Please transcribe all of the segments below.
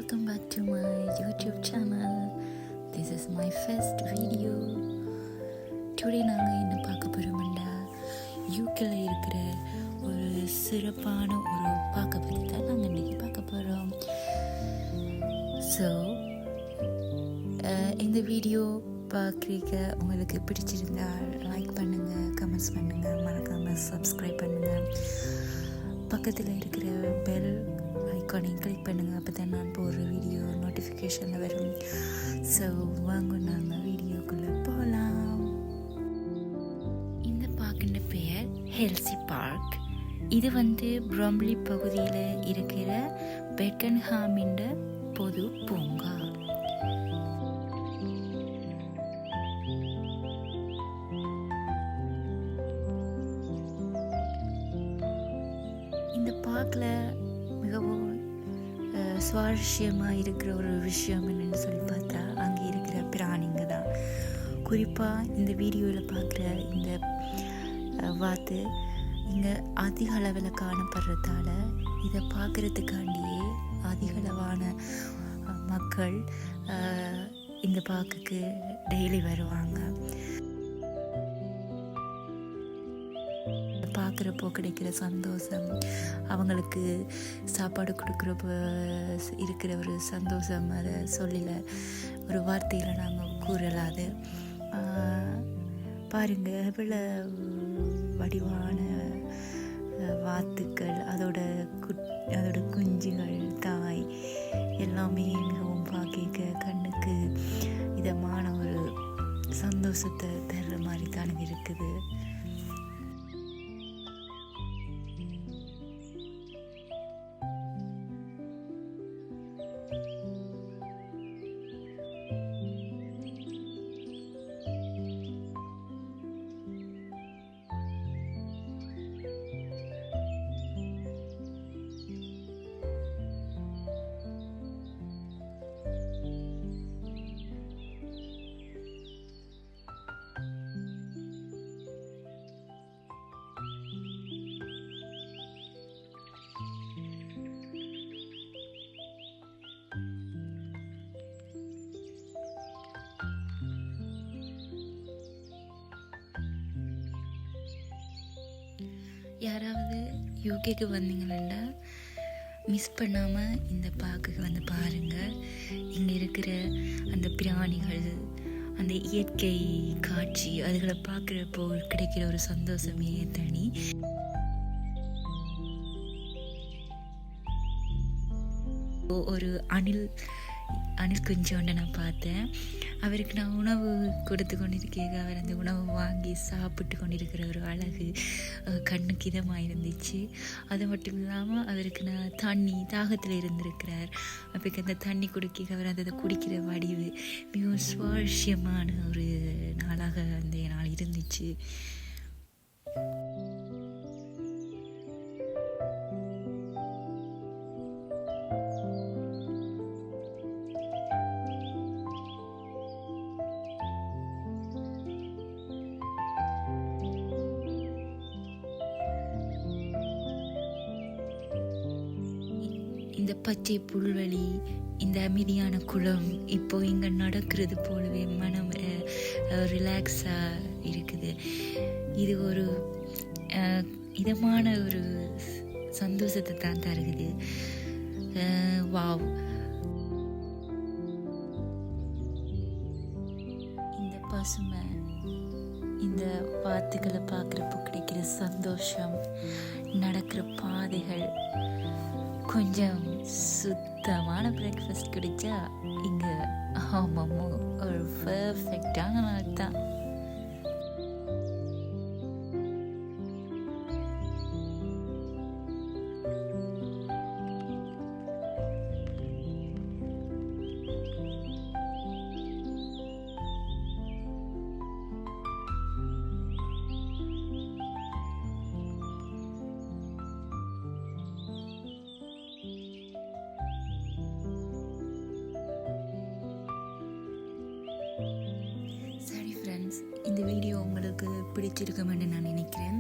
welcome back to my YouTube channel. This is my first video. Today நாங்கள் என்ன பார்க்க போகிறோம்னா யூகேல இருக்கிற ஒரு சிறப்பான ஒரு பார்க்க பற்றி தான் நாங்கள் இன்றைக்கி பார்க்க போகிறோம். ஸோ இந்த வீடியோ பார்க்குறீங்க உங்களுக்கு பிடிச்சிருந்தா லைக் பண்ணுங்கள், கமெண்ட்ஸ் பண்ணுங்கள், மறக்காமல் சப்ஸ்கிரைப் பண்ணுங்கள். பக்கத்தில் இருக்கிற பெல் ஐக்கானையும் கிளிக் பண்ணுங்கள், அப்போ தான் நான் போடுற வீடியோ நோட்டிஃபிகேஷனில் வரும். ஸோ வாங்க நாங்கள் வீடியோக்குள்ளே போகலாம். இந்த பார்க்கின்ற பெயர் ஹெல்சி பார்க். இது ப்ரம்லி பகுதியில் இருக்கிற பெக்கன்ஹாமின் பொது பூங்கா. இந்த பார்க்கில் மிகவும் சுவாரஸ்யமாக இருக்கிற ஒரு விஷயம் என்னென்னு சொல்லி பார்த்தா அங்கே இருக்கிற பிராணிங்க தான். குறிப்பாக இந்த வீடியோவில் பார்க்குற இந்த வாத்து இங்கே அதிக அளவில் காணப்படுறதால இதை பார்க்குறதுக்காண்டியே அதிக அளவான மக்கள் இந்த பார்க்குக்கு டெய்லி வருவாங்க. பார்க்குறப்போ கிடைக்கிற சந்தோஷம், அவங்களுக்கு சாப்பாடு கொடுக்குறப்போ இருக்கிற ஒரு சந்தோஷம், அதை சொல்லல ஒரு வார்த்தையில் நாங்கள் கூறலாது. பாருங்கள் எவ்வளோ வடிவான வாத்துக்கள், அதோட குஞ்சுகள், தாய் எல்லாமே மிகவும் பார்க்க கண்ணுக்கு இதமான ஒரு சந்தோஷத்தை தர்ற மாதிரி தானே இருக்குது. யாராவது யூகேக்கு வந்தீங்கன்னா மிஸ் பண்ணாமல் இந்த பார்க்குக்கு பாருங்கள். இங்கே இருக்கிற அந்த பிராணிகள், அந்த இயற்கை காட்சி, அதுகளை பார்க்குறப்போ கிடைக்கிற ஒரு சந்தோஷமே தனி. ஒரு அணில் குஞ்சோண்ட நான் பார்த்தேன். அவருக்கு நான் உணவு கொடுத்து கொண்டிருக்கேன். அவர் அந்த உணவை வாங்கி சாப்பிட்டு கொண்டிருக்கிற ஒரு அழகு கண்ணுக்கு இதமாக இருந்துச்சு. அது மட்டும் இல்லாமல் அவருக்கு நான் தாகத்தில் இருந்திருக்கிறார். அப்போக்கு அந்த தண்ணி குடிக்க அவர் அதை குடிக்கிற வடிவு மிகவும் சுவாரஸ்யமான ஒரு நாளாக அந்த நாள் இருந்துச்சு. இந்த பச்சை புல்வெளி, இந்த அமைதியான குளம், இப்போ இங்கே நடக்கிறது போலவே மனம் ரிலாக்ஸாக இருக்குது. இது ஒரு இதமான ஒரு சந்தோஷத்தை தான் தருகுது. வாவ்! இந்த பசுமை, இந்த வாத்துக்களை பார்க்குறப்போ கிடைக்கிற சந்தோஷம், நடக்கிற பாதைகள், கொஞ்சம் சுத்தமான பிரேக்ஃபாஸ்ட் கிடைச்சா இங்கே ஆமாமோ ஒரு பர்ஃபெக்டான நாள் தான். சரி ஃப்ரெண்ட்ஸ், இந்த வீடியோ உங்களுக்கு பிடிச்சிருக்குமென்னு நான் நினைக்கிறேன்.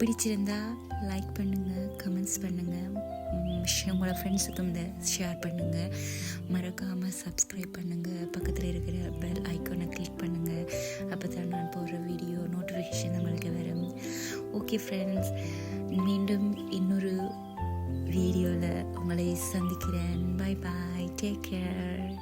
பிடிச்சிருந்தா லைக் பண்ணுங்கள், கமெண்ட்ஸ் பண்ணுங்கள், உங்களோட ஃப்ரெண்ட்ஸுக்கும் இதை ஷேர் பண்ணுங்கள். மறக்காமல் சப்ஸ்கிரைப் பண்ணுங்கள். பக்கத்தில் இருக்கிற பெல் ஐக்கானை கிளிக் பண்ணுங்கள். அப்போ தான் நான் போடுற வீடியோ நோட்டிஃபிகேஷன் நம்மளுக்கு வரும். ஓகே ஃப்ரெண்ட்ஸ், மீண்டும் இன்னொரு வீடியோவில் உங்களை சந்திக்கிறேன். Bye bye, take care.